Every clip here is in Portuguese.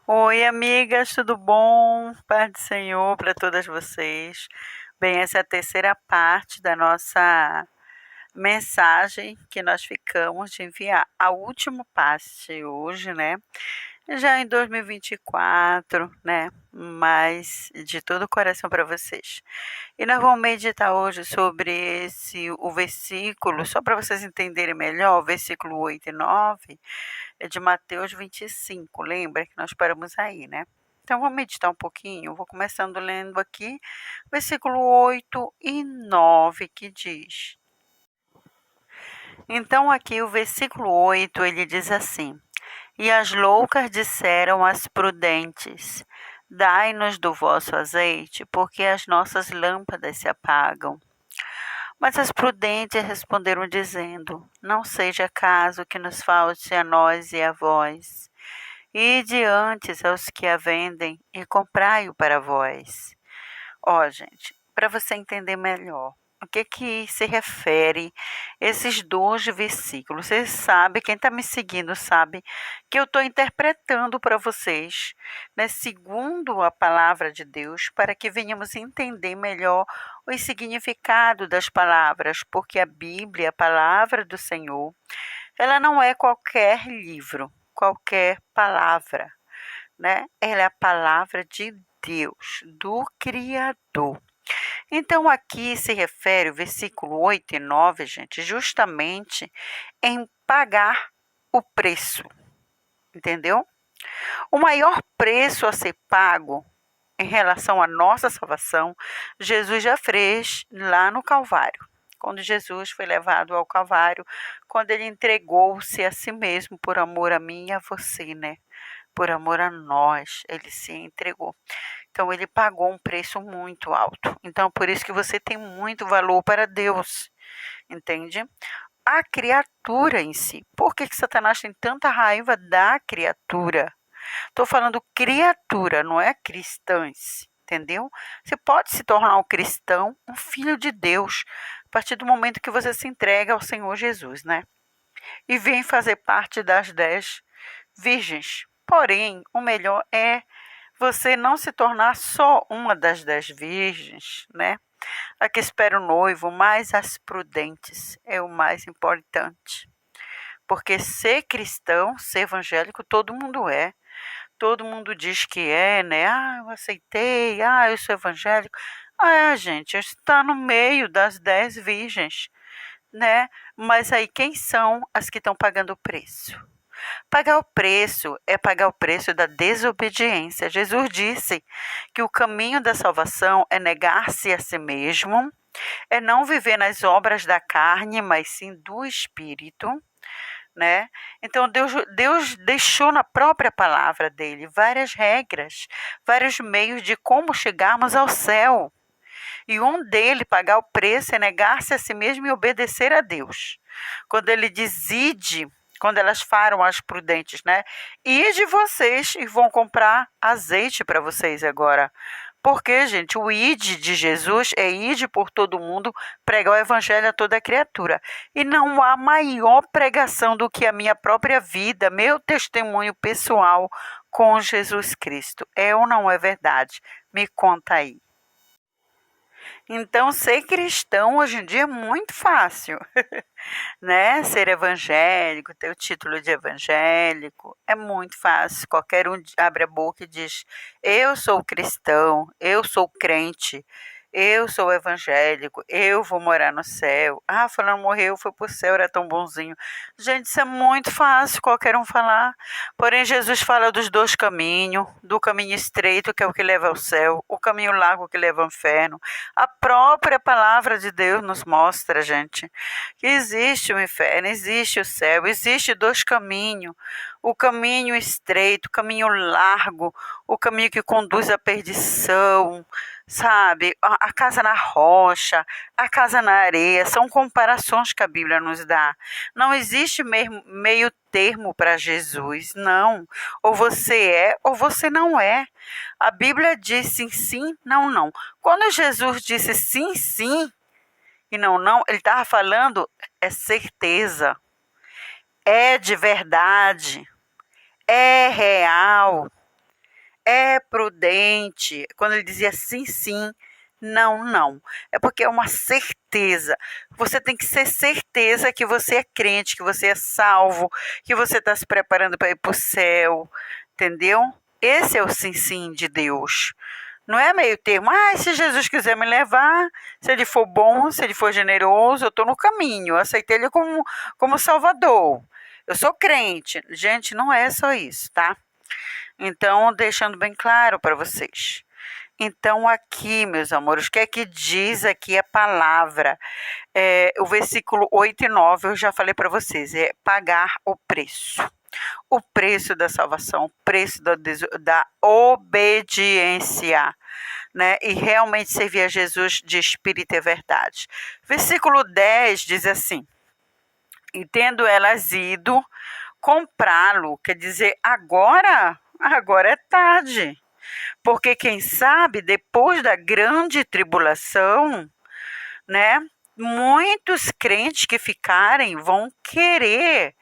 Oi, amigas, tudo bom? Paz do Senhor para todas vocês. Bem, essa é a terceira parte da nossa mensagem que nós ficamos de enviar. A última parte hoje, né? Já em 2024, né? Mas de todo o coração para vocês. E nós vamos meditar hoje sobre o versículo, só para vocês entenderem melhor, o versículo 8 e 9 é de Mateus 25. Lembra que nós paramos aí, né? Então vamos meditar um pouquinho. Vou começando lendo aqui, versículo 8 e 9, que diz. Então aqui o versículo 8, ele diz assim: E as loucas disseram às prudentes: Dai-nos do vosso azeite, porque as nossas lâmpadas se apagam. Mas as prudentes responderam dizendo: Não seja caso que nos falte a nós e a vós. Ide antes aos que a vendem e comprai-o para vós. Ó, gente, para você entender melhor, o que se refere esses dois versículos? Vocês sabem, quem está me seguindo sabe que eu estou interpretando para vocês, né, segundo a palavra de Deus, para que venhamos entender melhor o significado das palavras, porque a Bíblia, a palavra do Senhor, ela não é qualquer livro, qualquer palavra, né? Ela é a palavra de Deus, do Criador. Então, aqui se refere o versículo 8 e 9, gente, justamente em pagar o preço, entendeu? O maior preço a ser pago em relação à nossa salvação, Jesus já fez lá no Calvário. Quando Jesus foi levado ao Calvário, quando ele entregou-se a si mesmo por amor a mim e a você, né? Por amor a nós, ele se entregou. Então, ele pagou um preço muito alto. Então, por isso que você tem muito valor para Deus, entende? A criatura em si. Por que Satanás tem tanta raiva da criatura? Estou falando criatura, não é cristãs, entendeu? Você pode se tornar um cristão, um filho de Deus, a partir do momento que você se entrega ao Senhor Jesus, né? E vem fazer parte das 10 virgens. Porém, o melhor é você não se tornar só uma das 10 virgens, né? A que espera o noivo, mas as prudentes é o mais importante. Porque ser cristão, ser evangélico, todo mundo é. Todo mundo diz que é, né? Ah, eu aceitei, ah, eu sou evangélico. Ah, gente, está no meio das 10 virgens, né? Mas aí quem são as que estão pagando o preço? Pagar o preço é pagar o preço da desobediência. Jesus disse que o caminho da salvação é negar-se a si mesmo, é não viver nas obras da carne, mas sim do Espírito, né? Então Deus deixou na própria palavra dele várias regras, vários meios de como chegarmos ao céu. E um dele, pagar o preço, é negar-se a si mesmo e obedecer a Deus. Quando ele decide, quando elas falam as prudentes, né? Ide vocês e vão comprar azeite para vocês agora. Porque, gente, o ide de Jesus é ide por todo mundo, pregar o evangelho a toda criatura. E não há maior pregação do que a minha própria vida, meu testemunho pessoal com Jesus Cristo. É ou não é verdade? Me conta aí. Então, ser cristão hoje em dia é muito fácil, né? Ser evangélico, ter o título de evangélico, é muito fácil. Qualquer um abre a boca e diz: Eu sou cristão, eu sou crente, eu sou evangélico, eu vou morar no céu. Ah, fulano morreu, foi pro céu, era tão bonzinho. Gente, isso é muito fácil, qualquer um falar. Porém, Jesus fala dos dois caminhos, do caminho estreito, que é o que leva ao céu, o caminho largo que leva ao inferno. A própria palavra de Deus nos mostra, gente, que existe o inferno, existe o céu, existe dois caminhos. O caminho estreito, o caminho largo, o caminho que conduz à perdição, sabe? A casa na rocha, a casa na areia, são comparações que a Bíblia nos dá. Não existe meio termo para Jesus, não. Ou você é ou você não é. A Bíblia diz sim, sim, não, não. Quando Jesus disse sim, sim e não, não, ele estava falando é certeza, é de verdade, é real, é prudente. Quando ele dizia sim, sim, não, não. É porque é uma certeza. Você tem que ser certeza que você é crente, que você é salvo, que você está se preparando para ir para o céu, entendeu? Esse é o sim, sim de Deus. Não é meio termo, se Jesus quiser me levar, se ele for bom, se ele for generoso, eu estou no caminho, eu aceitei ele como Salvador. Eu sou crente. Gente, não é só isso, tá? Então, deixando bem claro para vocês. Então, aqui, meus amores, o que é que diz aqui a palavra? O versículo 8 e 9, eu já falei para vocês, é pagar o preço. O preço da salvação, o preço da obediência, né? E realmente servir a Jesus de espírito e verdade. Versículo 10 diz assim: e tendo elas ido comprá-lo, quer dizer, agora é tarde, porque quem sabe depois da grande tribulação, né? Muitos crentes que ficarem vão querer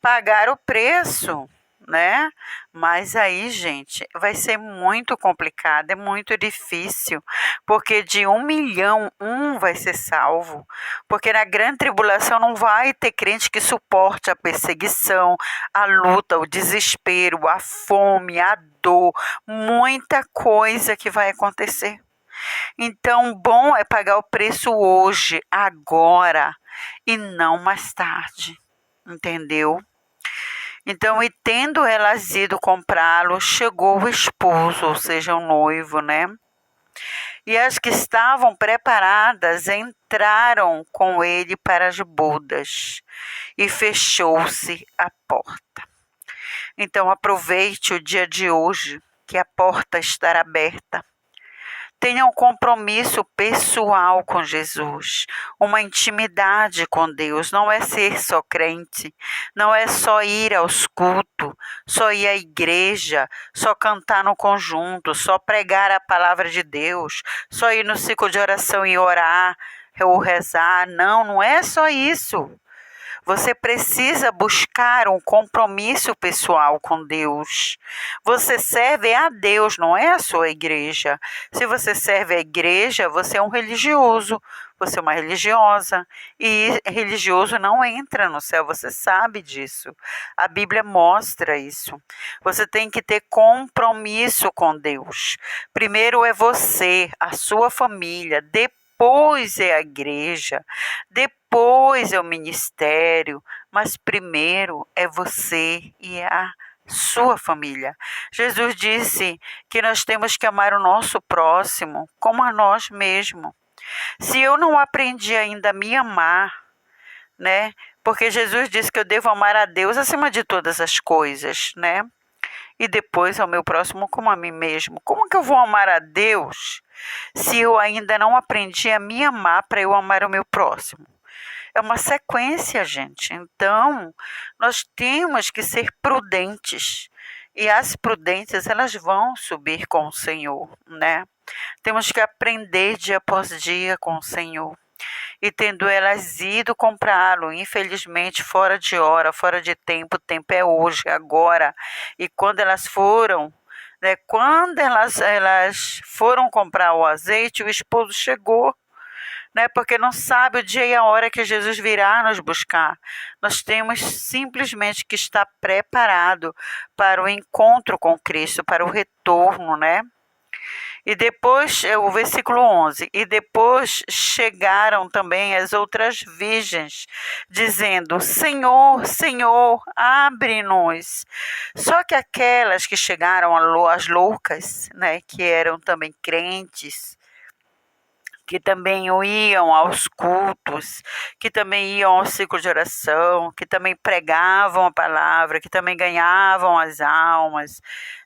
pagar o preço, né? Mas aí, gente, vai ser muito complicado, é muito difícil, porque de 1 milhão, vai ser salvo, porque na grande tribulação não vai ter crente que suporte a perseguição, a luta, o desespero, a fome, a dor, muita coisa que vai acontecer. Então, bom é pagar o preço hoje, agora, e não mais tarde, entendeu? Então, e tendo elas ido comprá-lo, chegou o esposo, ou seja, o noivo, né? E as que estavam preparadas entraram com ele para as bodas, e fechou-se a porta. Então, aproveite o dia de hoje, que a porta estará aberta. Tenha um compromisso pessoal com Jesus, uma intimidade com Deus. Não é ser só crente, não é só ir aos cultos, só ir à igreja, só cantar no conjunto, só pregar a palavra de Deus, só ir no ciclo de oração e orar ou rezar. Não, não é só isso. Você precisa buscar um compromisso pessoal com Deus. Você serve a Deus, não é a sua igreja. Se você serve a igreja, você é um religioso, você é uma religiosa. E religioso não entra no céu, você sabe disso. A Bíblia mostra isso. Você tem que ter compromisso com Deus. Primeiro é você, a sua família, depois é a igreja, depois é o ministério, mas primeiro é você e a sua família. Jesus disse que nós temos que amar o nosso próximo como a nós mesmos. Se eu não aprendi ainda a me amar, né? Porque Jesus disse que eu devo amar a Deus acima de todas as coisas, né? E depois ao meu próximo como a mim mesmo. Como que eu vou amar a Deus se eu ainda não aprendi a me amar para eu amar o meu próximo? É uma sequência, gente. Então, nós temos que ser prudentes. E as prudentes, elas vão subir com o Senhor, né? Temos que aprender dia após dia com o Senhor. E tendo elas ido comprá-lo, infelizmente, fora de hora, fora de tempo, o tempo é hoje, agora. E quando elas foram, né, quando elas foram comprar o azeite, o esposo chegou, né, porque não sabe o dia e a hora que Jesus virá nos buscar. Nós temos simplesmente que estar preparado para o encontro com Cristo, para o retorno, né? E depois, o versículo 11, e depois chegaram também as outras virgens, dizendo, Senhor, Senhor, abre-nos. Só que aquelas que chegaram, as loucas, né, que eram também crentes, que também iam aos cultos, que também iam ao ciclo de oração, que também pregavam a palavra, que também ganhavam as almas,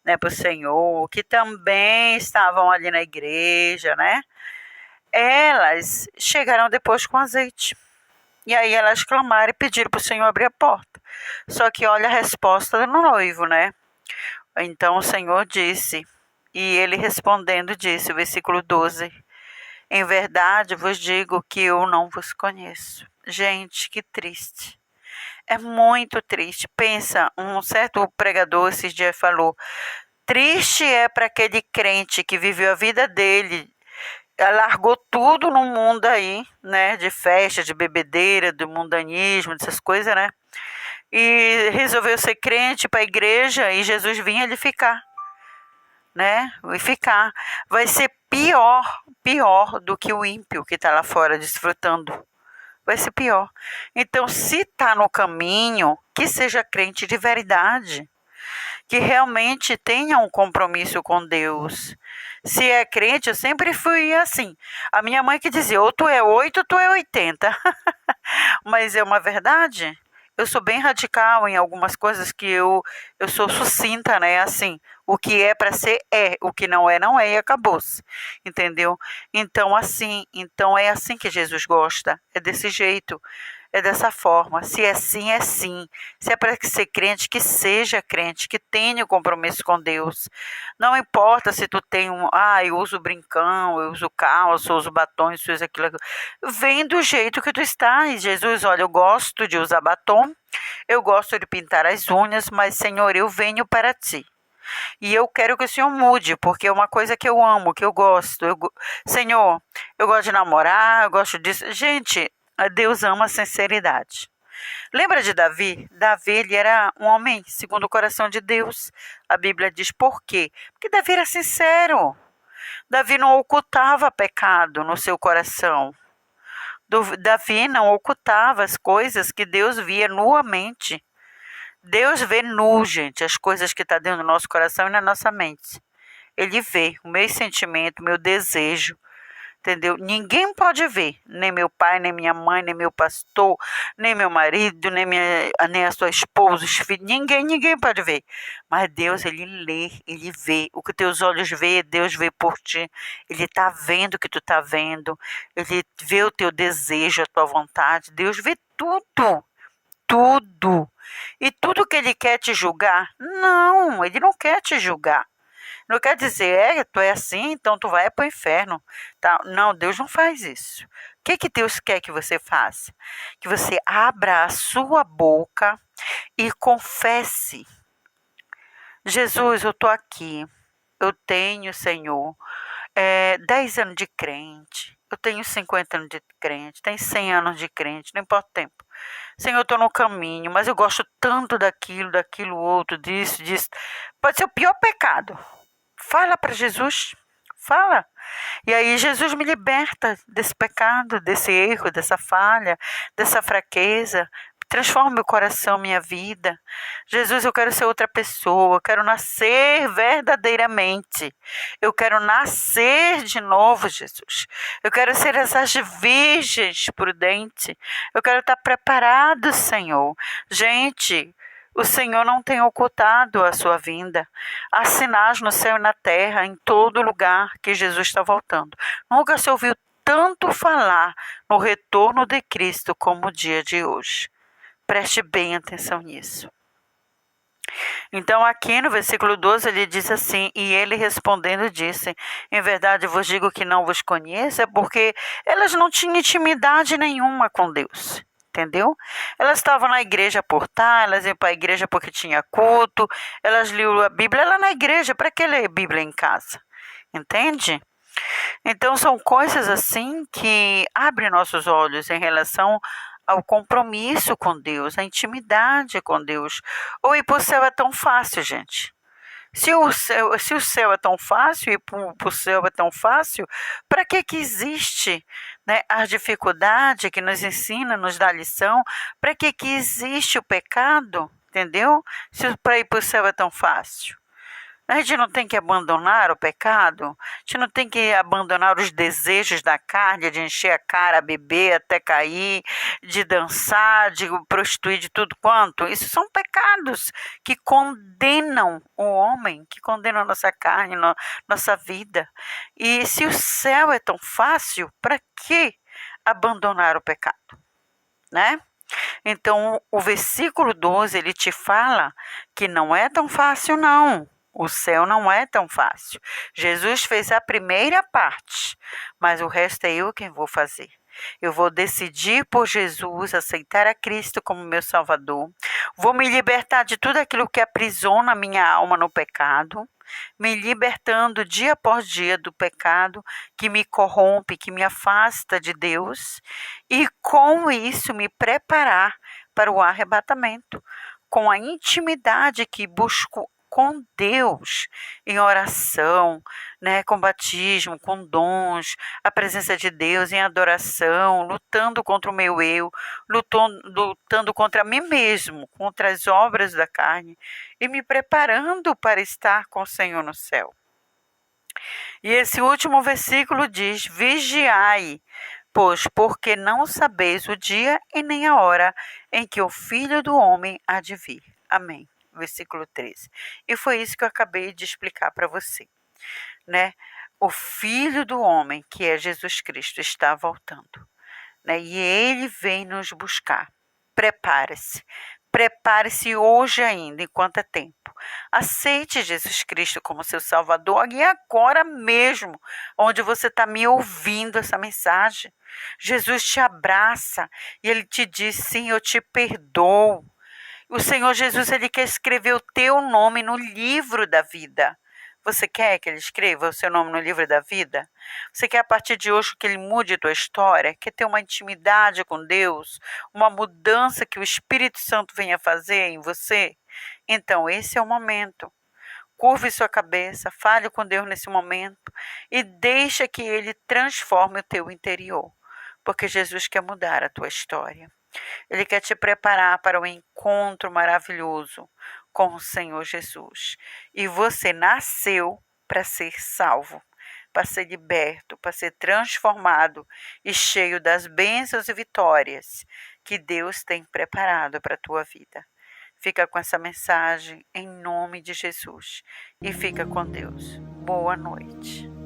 né, para o Senhor, que também estavam ali na igreja, né? Elas chegaram depois com azeite. E aí elas clamaram e pediram para o Senhor abrir a porta. Só que olha a resposta do noivo, né? Então o Senhor disse, e ele respondendo disse, o versículo 12, em verdade vos digo que eu não vos conheço. Gente, que triste. É muito triste. Pensa, um certo pregador esses dias falou, Triste é para aquele crente que viveu a vida dele, largou tudo no mundo aí, né, de festa, de bebedeira, do mundanismo, dessas coisas, né, e resolveu ser crente para a igreja e Jesus vinha ele ficar, né, e ficar. Vai ser pior do que o ímpio que está lá fora desfrutando. Vai ser pior. Então, se está no caminho, que seja crente de verdade, que realmente tenha um compromisso com Deus. Se é crente, eu sempre fui assim. A minha mãe que dizia, ou tu é 8, ou tu é 80. Mas é uma verdade. Eu sou bem radical em algumas coisas que eu sou sucinta, né? Assim, o que é para ser, o que não é, não é, e acabou-se. Entendeu? Então é assim que Jesus gosta. É desse jeito. É dessa forma. Se é sim, é sim. Se é para ser crente, que seja crente, que tenha o compromisso com Deus. Não importa se tu tem eu uso brincão, eu uso calça, eu uso batom, isso, aquilo. Vem do jeito que tu estás. Jesus, olha, eu gosto de usar batom, eu gosto de pintar as unhas, mas, Senhor, eu venho para ti. E eu quero que o Senhor mude, porque é uma coisa que eu amo, que eu gosto. Senhor, eu gosto de namorar, eu gosto disso. Gente, Deus ama a sinceridade. Lembra de Davi? Davi, ele era um homem segundo o coração de Deus. A Bíblia diz por quê? Porque Davi era sincero. Davi não ocultava pecado no seu coração. Davi não ocultava as coisas que Deus via nuamente. Deus vê nu, gente, as coisas que estão dentro do nosso coração e na nossa mente. Ele vê o meu sentimento, o meu desejo. Entendeu? Ninguém pode ver, nem meu pai, nem minha mãe, nem meu pastor, nem meu marido, nem a sua esposa, os filhos, ninguém pode ver. Mas Deus, ele lê, ele vê. O que teus olhos vê, Deus vê por ti. Ele está vendo o que tu está vendo. Ele vê o teu desejo, a tua vontade. Deus vê tudo, tudo. E tudo que ele quer te julgar, não, ele não quer te julgar. Não quer dizer, tu é assim, então tu vai para o inferno. Tá? Não, Deus não faz isso. O que Deus quer que você faça? Que você abra a sua boca e confesse. Jesus, eu estou aqui. Eu tenho, Senhor, 10 anos de crente. Eu tenho 50 anos de crente. Tenho 100 anos de crente. Não importa o tempo. Senhor, eu estou no caminho, mas eu gosto tanto daquilo outro, disso. Pode ser o pior pecado. Fala para Jesus, fala. E aí Jesus me liberta desse pecado, desse erro, dessa falha, dessa fraqueza. Transforma meu coração, minha vida. Jesus, eu quero ser outra pessoa, eu quero nascer verdadeiramente. Eu quero nascer de novo, Jesus. Eu quero ser essas virgens prudentes. Eu quero estar preparado, Senhor. Gente, o Senhor não tem ocultado a sua vinda. Há sinais no céu e na terra, em todo lugar que Jesus está voltando. Nunca se ouviu tanto falar no retorno de Cristo como o dia de hoje. Preste bem atenção nisso. Então aqui no versículo 12 ele diz assim, e ele respondendo disse, em verdade vos digo que não vos conheço, é porque elas não tinham intimidade nenhuma com Deus. Entendeu? Elas estavam na igreja por estar, elas iam para a igreja porque tinha culto, elas liam a Bíblia lá na igreja, para que ler a Bíblia em casa? Entende? Então são coisas assim que abrem nossos olhos em relação ao compromisso com Deus, a intimidade com Deus. Ou ir para o céu é tão fácil, gente. Se o céu é tão fácil e para o céu é tão fácil, para que existe, né, a dificuldade que nos ensina, nos dá lição? Para que existe o pecado? Entendeu? Se para ir para o céu é tão fácil. A gente não tem que abandonar o pecado, a gente não tem que abandonar os desejos da carne, de encher a cara, beber até cair, de dançar, de prostituir, de tudo quanto. Isso são pecados que condenam o homem, que condenam a nossa carne, nossa vida. E se o céu é tão fácil, para que abandonar o pecado? Né? Então, o versículo 12, ele te fala que não é tão fácil, não. O céu não é tão fácil. Jesus fez a primeira parte, mas o resto é eu quem vou fazer. Eu vou decidir por Jesus, aceitar a Cristo como meu Salvador. Vou me libertar de tudo aquilo que aprisiona a minha alma no pecado, me libertando dia após dia do pecado que me corrompe, que me afasta de Deus, e com isso me preparar para o arrebatamento, com a intimidade que busco com Deus, em oração, né, com batismo, com dons, a presença de Deus em adoração, lutando contra o meu eu, lutando contra mim mesmo, contra as obras da carne e me preparando para estar com o Senhor no céu. E esse último versículo diz: vigiai, pois porque não sabeis o dia e nem a hora em que o Filho do Homem há de vir. Amém. Versículo 13. E foi isso que eu acabei de explicar para você, né? O Filho do Homem, que é Jesus Cristo, está voltando, né? E ele vem nos buscar. Prepare-se. Prepare-se hoje ainda, enquanto é tempo. Aceite Jesus Cristo como seu Salvador e agora mesmo, onde você está me ouvindo essa mensagem. Jesus te abraça e ele te diz: sim, eu te perdoo. O Senhor Jesus, ele quer escrever o teu nome no livro da vida. Você quer que ele escreva o seu nome no livro da vida? Você quer a partir de hoje que ele mude a tua história? Quer ter uma intimidade com Deus? Uma mudança que o Espírito Santo venha fazer em você? Então, esse é o momento. Curve sua cabeça, fale com Deus nesse momento e deixa que ele transforme o teu interior, porque Jesus quer mudar a tua história. Ele quer te preparar para um encontro maravilhoso com o Senhor Jesus. E você nasceu para ser salvo, para ser liberto, para ser transformado e cheio das bênçãos e vitórias que Deus tem preparado para a tua vida. Fica com essa mensagem em nome de Jesus e fica com Deus. Boa noite.